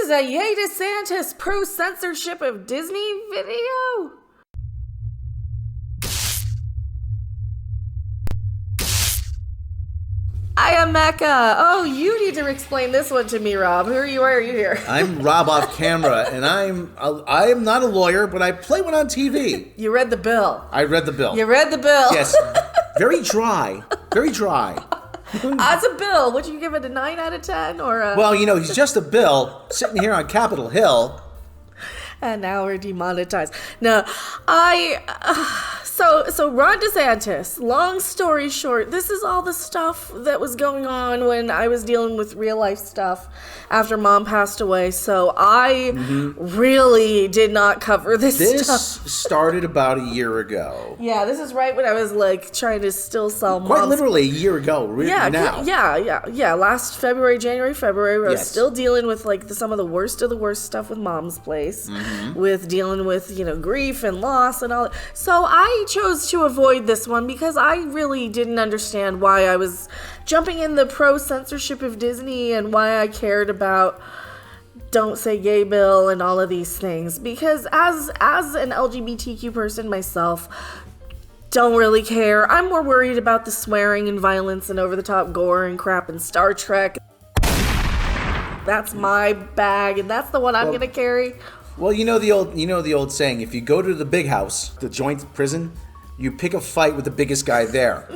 is a Yay DeSantis pro-censorship of Disney video. I am Mecca. Oh, you need to explain this one to me, Rob. Who are you? Why are you here? I'm Rob off camera, and I am not a lawyer, but I play one on TV. You read the bill. I read the bill. You read the bill. Yes. Very dry. Very dry. As a bill, would you give it a 9 out of 10 or a... Well, he's just a bill sitting here on Capitol Hill. And now we're demonetized. No, So Ron DeSantis, long story short, this is all the stuff that was going on when I was dealing with real life stuff after Mom passed away. So I really did not cover this stuff. This started about a year ago. Yeah, this is right when I was like trying to still sell Mom's... Quite literally a year ago, now. Yeah. Last January, February, I was Yes. still dealing with like some of the worst stuff with Mom's place, with dealing with, grief and loss and all that. So I chose to avoid this one because I really didn't understand why I was jumping in the pro-censorship of Disney and why I cared about Don't Say Gay bill and all of these things. Because as an LGBTQ person myself, don't really care. I'm more worried about the swearing and violence and over-the-top gore and crap in Star Trek. That's my bag, and that's the one I'm gonna carry. Well, you know the old saying: if you go to the big house, the joint prison, you pick a fight with the biggest guy there,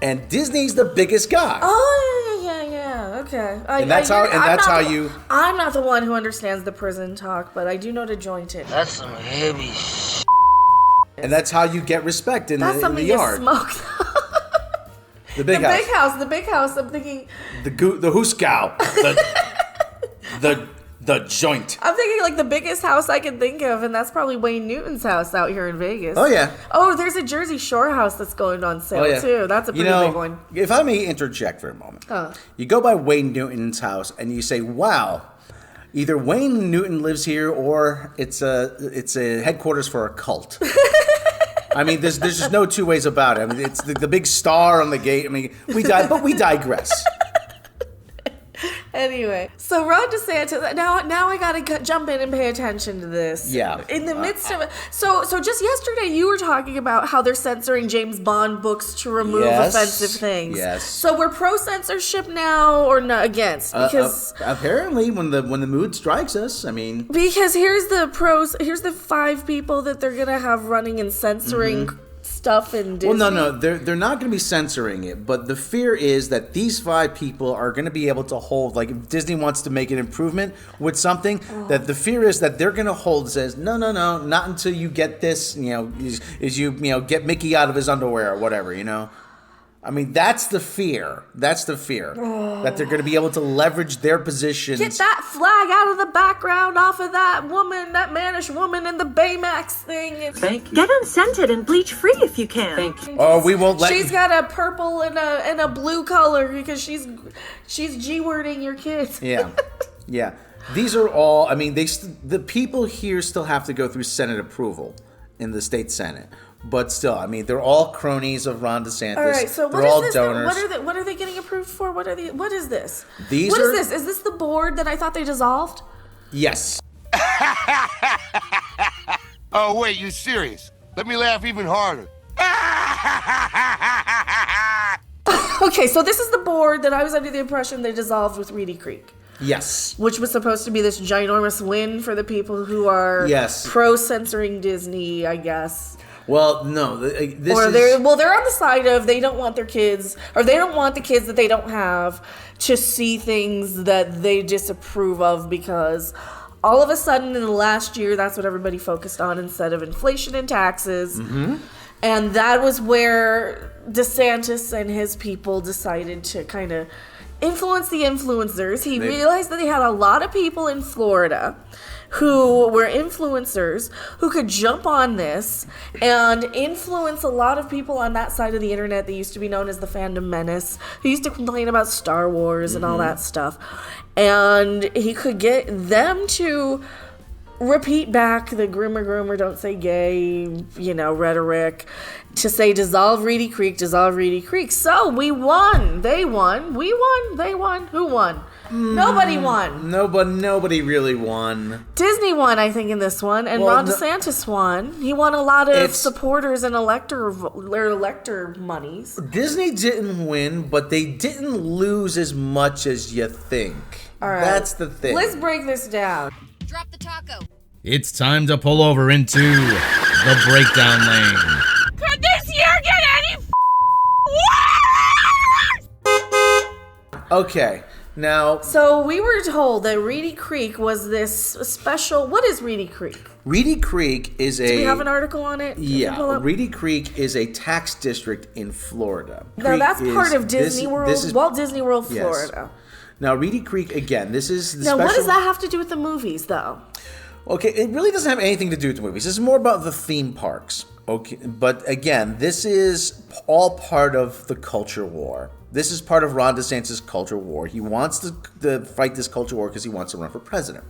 and Disney's the biggest guy. Oh yeah. Okay. And that's how you. I'm not the one who understands the prison talk, but I do know to joint it. That's some heavy shit. And that's how you get respect in the yard. That's something you smoke. The big house. The big house. I'm thinking. The hooskow. The joint. I'm thinking like the biggest house I can think of, and that's probably Wayne Newton's house out here in Vegas. Oh yeah. Oh, there's a Jersey Shore house that's going on sale too. That's a pretty big one. If I may interject for a moment, you go by Wayne Newton's house and you say, "Wow, either Wayne Newton lives here or it's a headquarters for a cult." I mean, there's just no two ways about it. I mean, it's the big star on the gate. I mean, we digress. Anyway, so Ron DeSantis. Now I gotta jump in and pay attention to this. Yeah. In the midst of it, so just yesterday you were talking about how they're censoring James Bond books to remove offensive things. Yes. So we're pro censorship now or not against? Because apparently, when the mood strikes us, I mean. Because here's the pros. Here's the 5 people that they're gonna have running and censoring. Stuff in Disney. Well, no, they're not going to be censoring it, but the fear is that these 5 people are going to be able to hold, like if Disney wants to make an improvement with something, that the fear is that they're going to hold, says, no, not until you get this, is you get Mickey out of his underwear or whatever, I mean, that's the fear. That they're going to be able to leverage their positions. Get that flag out of the background off of that woman, that mannish woman in the Baymax thing. Thank you. Get unscented and bleach free if you can. Thank you. Oh, we won't let. She's got a purple and a blue color because she's G-wording your kids. Yeah. These are all. I mean, the people here still have to go through Senate approval in the state Senate. But still, I mean, they're all cronies of Ron DeSantis. All right, so they're all donors. What are they getting approved for? What is this? What is this? Is this the board that I thought they dissolved? Yes. Oh, wait, you serious? Let me laugh even harder. Okay, so this is the board that I was under the impression they dissolved with Reedy Creek. Yes. Which was supposed to be this ginormous win for the people who are pro-censoring Disney, I guess. Well, no. They're on the side of they don't want their kids, or they don't want the kids that they don't have to see things that they disapprove of, because all of a sudden in the last year, that's what everybody focused on instead of inflation and taxes. Mm-hmm. And that was where DeSantis and his people decided to kind of influence the influencers. He realized that they had a lot of people in Florida who were influencers who could jump on this and influence a lot of people on that side of the internet that used to be known as the fandom menace, who used to complain about Star Wars and all that stuff. And he could get them to repeat back the groomer, don't say gay, rhetoric, to say dissolve Reedy Creek. So we won. They won. We won. They won. Who won? Nobody won. Nobody really won. Disney won, I think, in this one, and Well, Ron DeSantis won. He won a lot of It's- supporters and elector monies. Disney didn't win, but they didn't lose as much as you think. All right. That's the thing. Let's break this down. Drop the taco. It's time to pull over into the breakdown lane. Could this year get any worse? Okay, now So we were told that Reedy Creek was this special. What is Reedy Creek? Reedy Creek is Do we have an article on it? Can you pull Yeah, up? Reedy Creek is a tax district in Florida. No, Creek that's part is- of Disney World, this is- Walt Disney World, yes. Florida. Now, Reedy Creek, again, this is the Now, special... what does that have to do with the movies, though? Okay, it really doesn't have anything to do with the movies. This is more about the theme parks. Okay, but again, this is all part of the culture war. This is part of Ron DeSantis' culture war. He wants to fight this culture war because he wants to run for president.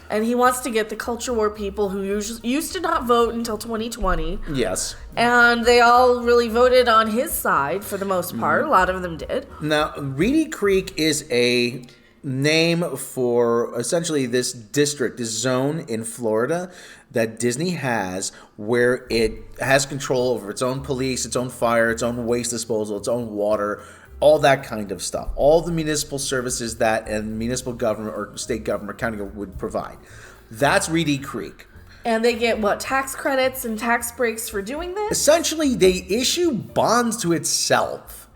And he wants to get the culture war people who used to not vote until 2020. Yes. And they all really voted on his side for the most part. Mm-hmm. A lot of them did. Now, Reedy Creek is a name for essentially this district, this zone in Florida that Disney has where it has control over its own police, its own fire, its own waste disposal, its own water, all that kind of stuff. All the municipal services that a municipal government or state government or county government would provide. That's Reedy Creek. And they get, what, tax credits and tax breaks for doing this? Essentially, they issue bonds to itself.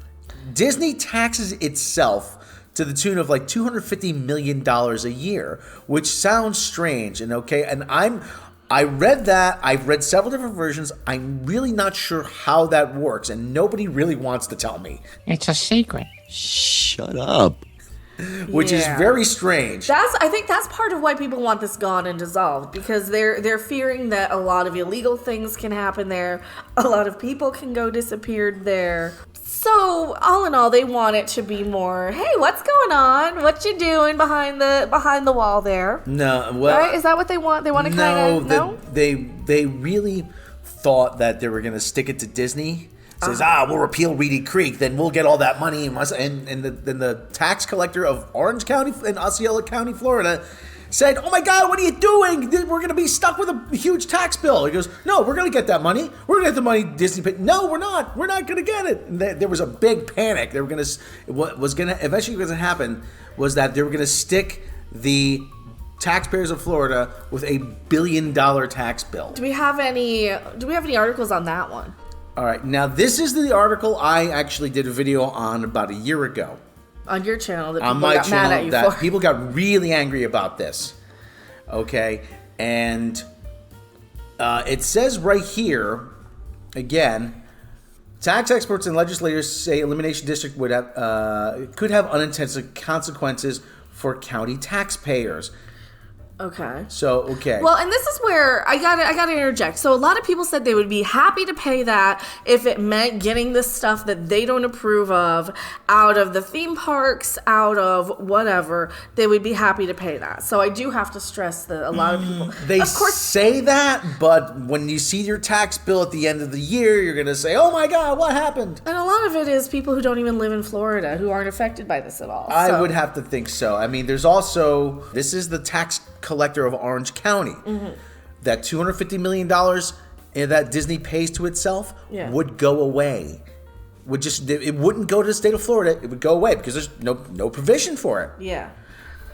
Disney taxes itself to the tune of like $250 million a year, which sounds strange. And okay, and I read that. I've read several different versions. I'm really not sure how that works, and nobody really wants to tell me, It's a secret. Shut up. which is Yeah. very strange. I think that's part of why people want this gone and dissolved, because they're fearing that a lot of illegal things can happen there, a lot of people can go disappeared there. So all in all, they want it to be more, hey, what's going on? What you doing behind the wall there? No, well, Right? Is that what they want? They want to kind of no. They really thought that they were going to stick it to Disney. Says, we'll repeal Reedy Creek, then we'll get all that money. And then the tax collector of Orange County and Osceola County, Florida, said, oh my God, what are you doing? We're going to be stuck with a huge tax bill. He goes, no, we're going to get that money. We're going to get the money Disney paid. No, we're not. We're not going to get it. And there was a big panic. They were going to, what was going to eventually going to happen was that they were going to stick the taxpayers of Florida with a $1 billion tax bill. Do we have any articles on that one? All right, now this is the article I actually did a video on about a year ago. On your channel that On people my got mad at channel you that for. people got really angry about this. Okay, and it says right here, again, tax experts and legislators say elimination district would have could have unintended consequences for county taxpayers. Okay. So, okay. Well, and this is where I gotta interject. So a lot of people said they would be happy to pay that if it meant getting the stuff that they don't approve of out of the theme parks, out of whatever. They would be happy to pay that. So I do have to stress that a lot of people, They of course, say that, but when you see your tax bill at the end of the year, you're going to say, oh my God, what happened? and a lot of it is people who don't even live in Florida who aren't affected by this at all. I So- would have to think so. I mean, there's also, this is the tax collector of Orange County. Mm-hmm. That $250 million that Disney pays to itself would go away. It wouldn't go to the state of Florida. It would go away because there's no provision for it. Yeah.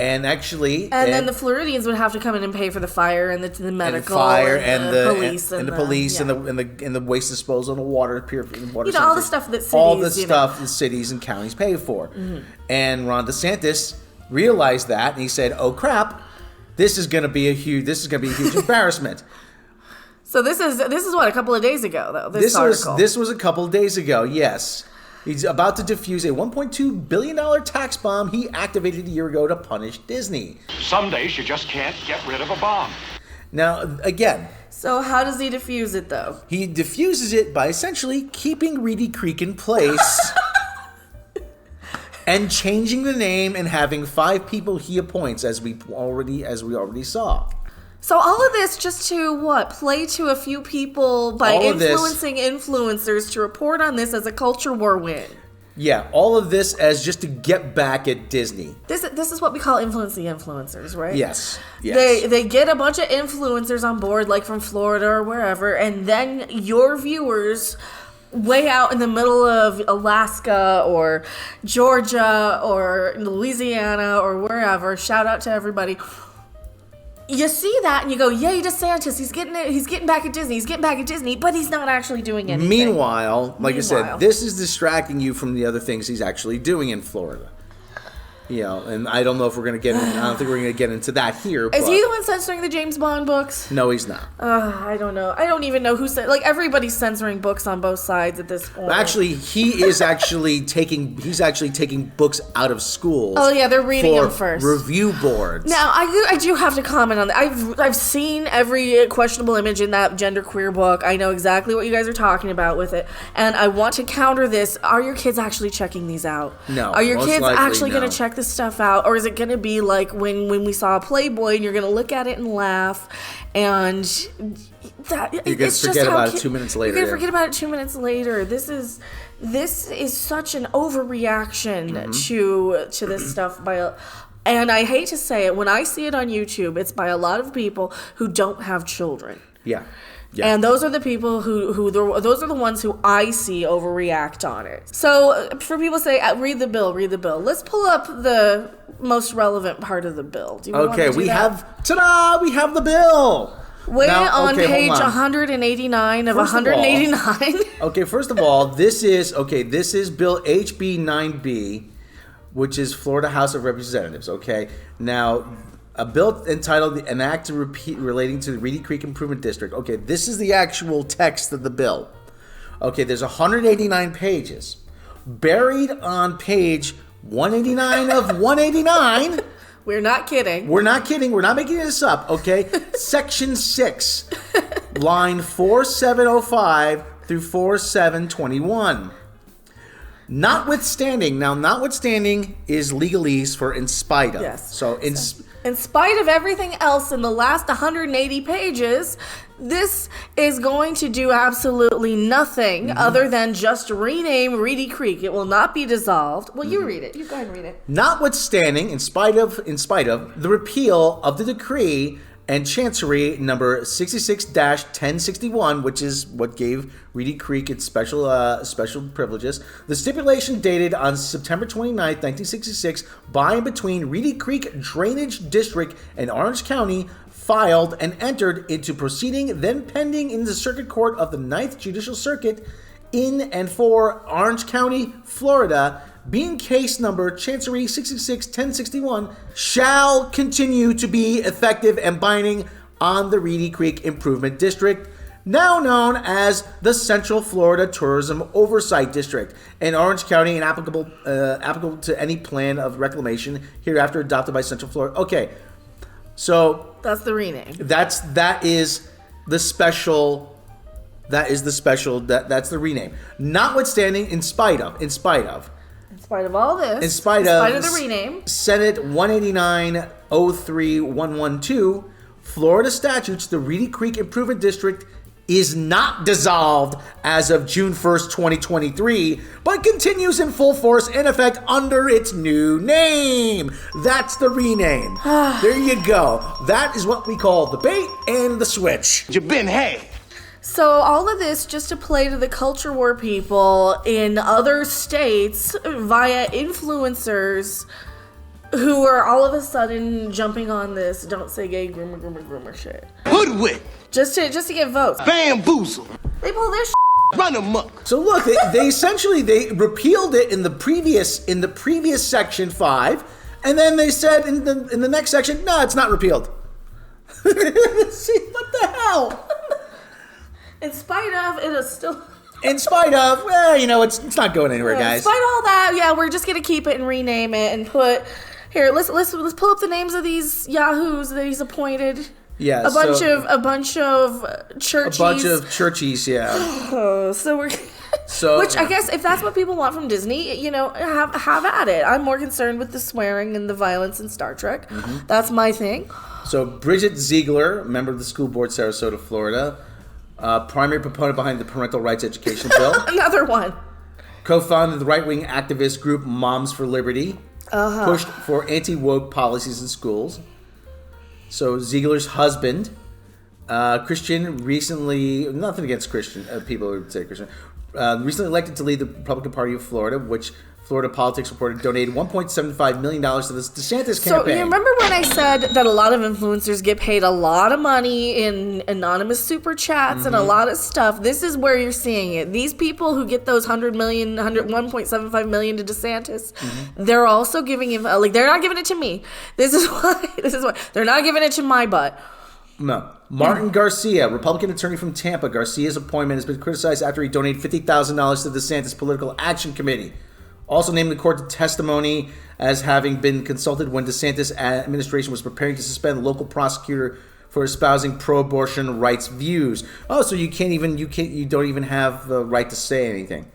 And actually, And then the Floridians would have to come in and pay for the fire and the medical and the police and the police and the waste disposal and the water you know, all the stuff that cities, all the you stuff know. that cities and counties pay for. And Ron DeSantis realized that, and he said, "Oh crap, this is going to be a huge embarrassment." So this is what, a couple of days ago though. This article. This was a couple of days ago. Yes. He's about to defuse a $1.2 billion tax bomb he activated a year ago to punish Disney. Some days you just can't get rid of a bomb. Now, again, So how does he defuse it though? he diffuses it by essentially keeping Reedy Creek in place and changing the name and having 5 people he appoints, as we already saw. So all of this just to play to a few people by All of this- influencing influencers to report on this as a culture war win. Yeah, all of this as just to get back at Disney. This is what we call influence the influencers, right? Yes. Yes. They get a bunch of influencers on board, like from Florida or wherever, and then your viewers way out in the middle of Alaska or Georgia or Louisiana or wherever, shout out to everybody. You see that and you go, yay, DeSantis, he's getting back at Disney, but he's not actually doing anything. Meanwhile, like I said, this is distracting you from the other things he's actually doing in Florida. You know, and I don't know if we're going to get in, I don't think we're going to get into that here. Is he the one censoring the James Bond books? No, he's not. I don't know. I don't even know who's like everybody's censoring books on both sides at this point. Actually, he's actually taking books out of schools. Oh yeah, they're reading them first. Review boards. Now, I do have to comment on that. I've seen every questionable image in that genderqueer book. I know exactly what you guys are talking about with it, and I want to counter this. Are your kids actually checking these out? No. Are your most kids likely actually no. going to check this stuff out, or is it going to be like when we saw a Playboy and you're going to look at it and laugh, and that you're going to forget about it 2 minutes later. You're going to forget about it 2 minutes later. This is such an overreaction to this stuff by. And I hate to say it, when I see it on YouTube, it's by a lot of people who don't have children. Yeah. Yeah. And those are the people those are the ones who I see overreact on it. So for people to say, read the bill. Let's pull up the most relevant part of the bill. Do you want to do that? We have the bill. On page 189 of 189. Okay, first of all, this is Bill HB 9B, which is Florida House of Representatives. Okay, now a bill entitled "An Act to Repeat Relating to the Reedy Creek Improvement District." Okay, this is the actual text of the bill. Okay, there's 189 pages. Buried on page 189 of 189. We're not kidding. We're not kidding. We're not making this up, okay? Section 6, line 4705 through 4721. Notwithstanding is legalese for in spite of. Yes. So in spite of everything else in the last 180 pages, this is going to do absolutely nothing other than just rename Reedy Creek. It will not be dissolved. Well, you read it. You go ahead and read it. Notwithstanding, in spite of the repeal of the decree and Chancery number 66-1061, which is what gave Reedy Creek its special privileges, the stipulation dated on September 29, 1966, by and between Reedy Creek Drainage District and Orange County, filed and entered into proceeding then pending in the Circuit Court of the 9th Judicial Circuit in and for Orange County, Florida, being case number Chancery 66-1061, shall continue to be effective and binding on the Reedy Creek Improvement District, now known as the Central Florida Tourism Oversight District, in Orange County and applicable to any plan of reclamation hereafter adopted by Central Florida. Okay, so that's the rename. That's the rename. Notwithstanding, in spite of all this, in spite of the rename, Senate 189-03-112, Florida statutes, the Reedy Creek Improvement District is not dissolved as of June 1st, 2023, but continues in full force and effect under its new name. That's the rename. There you go. That is what we call the bait and the switch. You been hey. So all of this just to play to the culture war people in other states via influencers who are all of a sudden jumping on this don't say gay groomer shit. Hoodwink. Just to get votes. Bamboozle. They pull this Run amok. So look, they essentially repealed it in the previous section 5, and then they said in the next section, no, it's not repealed. See, what the hell? In spite of, it is still... In spite of, well, it's not going anywhere, guys. In spite of all that, yeah, we're just gonna keep it and rename it and put... Here, let's pull up the names of these yahoos that he's appointed. Yeah, a bunch of churchies. A bunch of churchies, yeah. So we're... Which I guess if that's what people want from Disney, have at it. I'm more concerned with the swearing and the violence in Star Trek. Mm-hmm. That's my thing. So Bridget Ziegler, member of the school board, Sarasota, Florida, primary proponent behind the parental rights education bill. Another one. Co-founded the right-wing activist group Moms for Liberty. Pushed for anti-woke policies in schools. So Ziegler's husband, Christian, recently, nothing against Christian, people who would say Christian, recently elected to lead the Republican Party of Florida, which Florida Politics reported donated $1.75 million to the DeSantis campaign. So you remember when I said that a lot of influencers get paid a lot of money in anonymous super chats and a lot of stuff? This is where you're seeing it. These people who get those $1.75 million to DeSantis, they're also giving him, like, they're not giving it to me. This is why they're not giving it to my butt. No. Martin Garcia, Republican attorney from Tampa. Garcia's appointment has been criticized after he donated $50,000 to the DeSantis Political Action Committee. Also named in court to testimony as having been consulted when DeSantis administration was preparing to suspend the local prosecutor for espousing pro-abortion rights views. Oh, so you don't even have the right to say anything.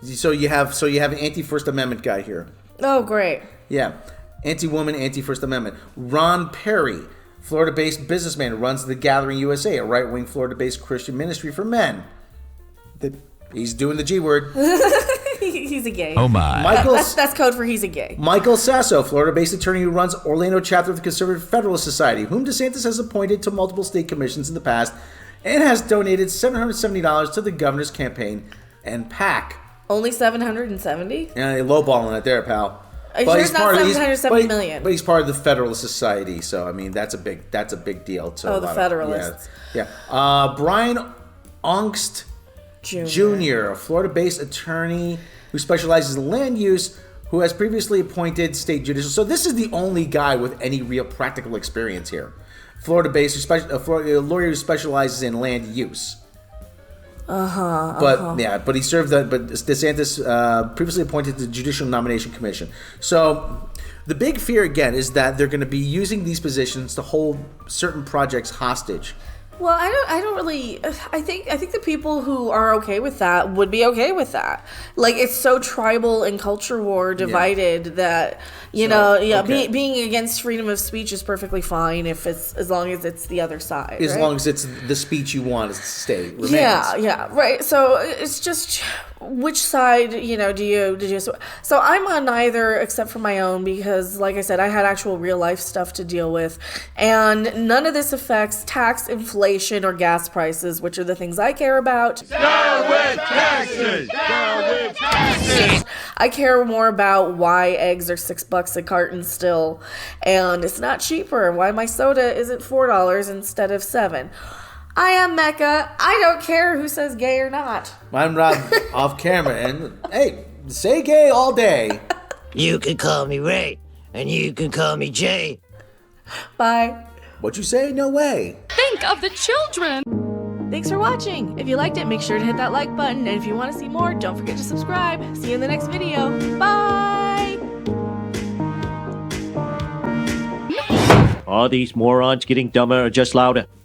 So you have an anti-First Amendment guy here. Oh, great. Yeah. Anti-woman, anti-First Amendment. Ron Perry, Florida-based businessman, runs The Gathering USA, a right-wing Florida-based Christian ministry for men. He's doing the G word. He's a gay. Oh my. That's code for he's a gay. Michael Sasso, Florida-based attorney who runs Orlando chapter of the Conservative Federalist Society, whom DeSantis has appointed to multiple state commissions in the past, and has donated $770 to the governor's campaign and PAC. Only 770? Yeah, you're lowballing it there, pal. Are you sure it's not 770 million? But he's part of the Federalist Society, so I mean that's a big deal. To the Federalists. Yeah. Brian Ongst Jr., a Florida-based attorney who specializes in land use, who has previously appointed state judicial. So this is the only guy with any real practical experience here. Florida-based, a lawyer who specializes in land use. But he served but DeSantis previously appointed the Judicial Nomination Commission. So the big fear again is that they're going to be using these positions to hold certain projects hostage. Well, I don't really. I think the people who are okay with that would be okay with that. Like, it's so tribal and culture war divided that being against freedom of speech is perfectly fine if it's as long as it's the other side. As right? long as it's the speech you want to stay remains. Yeah, right. So it's just which side do you? So I'm on neither except for my own because, like I said, I had actual real life stuff to deal with, and none of this affects tax, inflation, or gas prices, which are the things I care about. Down with taxes! Down with taxes! I care more about why eggs are $6 a carton still, and it's not cheaper. Why my soda isn't $4 instead of $7. I am Mecca. I don't care who says gay or not. I'm Rob off camera, and hey, say gay all day. You can call me Ray, and you can call me Jay. Bye. What you say? No way. Think of the children. Thanks for watching. If you liked it, make sure to hit that like button. And if you want to see more, don't forget to subscribe. See you in the next video. Bye. Are these morons getting dumber or just louder?